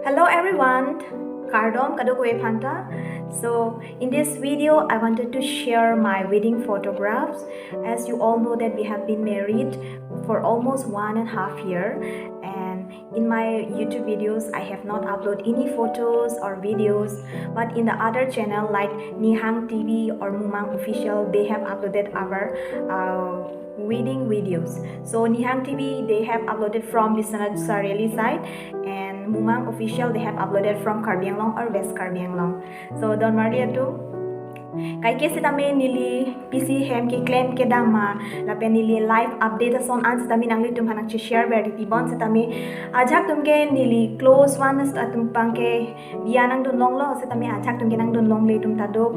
Hello everyone, Kardom Kadokwe Panta. So in this video, I wanted to share my wedding photographs. As you all know that we have been married for almost 1.5 years, and in my YouTube videos, I have not uploaded any photos or videos. But in the other channel like Nihang TV or Mumang Official, they have uploaded our wedding videos. So Nihang TV, they have uploaded from Biswanath side, and Mumang Official, they have uploaded from Karbi Anglong or West Karbi Anglong. So don't worry at all. Kai ke sitame nili PC hem ki claim ke dama la pe nili live update son an sitame nangli tum hanak share verity bon sitame ajak tum ke nili close one tum pang ke bianang dun long lo sitame ajak tum ke nang dun long le tum tado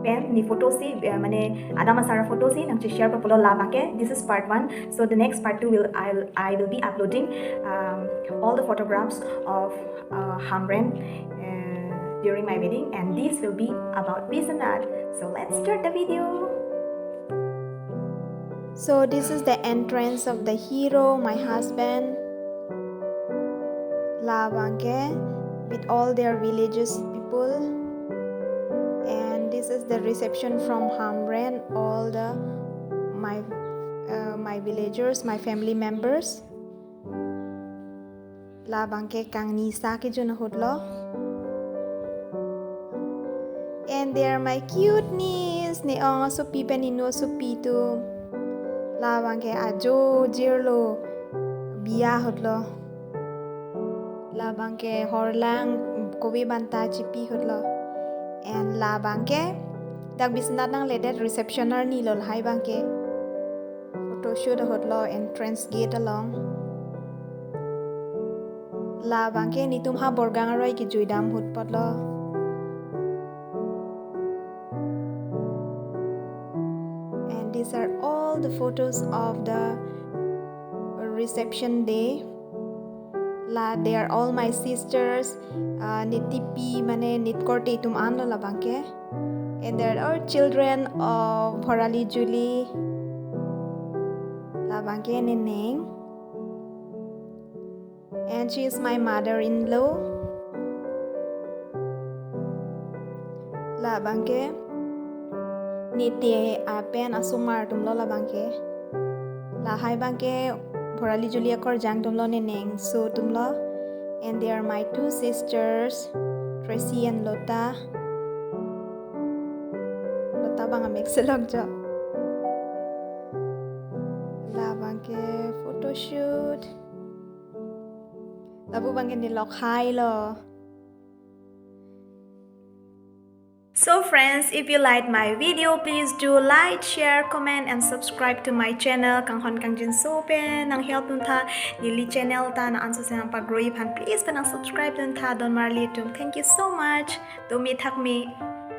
pen ni photo si mane adama sara photo si nang share populo lava ke. This is part 1. So the next part 2 I will be uploading all the photographs of Hamren during my wedding, and this will be about Biswanath. So let's start the video. So this is the entrance of the hero, my husband, Labanke, with all their villages people, and this is the reception from Hamren, all the my villagers, my family members. Labanke kang nisa ke juna hodlo. And they are my cute niece. Ne ong supi penino supi tu. Labange ajo jirlo biya hodlo. Labange horlang kowe banta chipi hodlo. And labange dag Biswanath nang ledet receptioner ni lol hai bangke. Photo shoot hodlo entrance gate along. Labange ni tum ha borgang aroi ki juidam hot podlo. These are all the photos of the reception day. They are all my sisters. Nitipi mane nitkorte tum anlo labangke. And there are children of Horali Julie labangke neneng. And she is my mother-in-law. Labangke. Nite apen asumar tumlo la bangke la hai bangke Horali Julia kor jang tumlo neneng so tumlo. And they are my two sisters, Tracy and Lota bang mexelog jo la bangke photo shoot labu bangke ni lok hai lo. So friends, if you like my video, please do like, share, comment, and subscribe to my channel. Kang hon kang jin so pen nang help dun tha nili channel ta na anso sa pag-grow pan please panang subscribe dun tha don marli tum. Thank you so much. Do mi thak mi.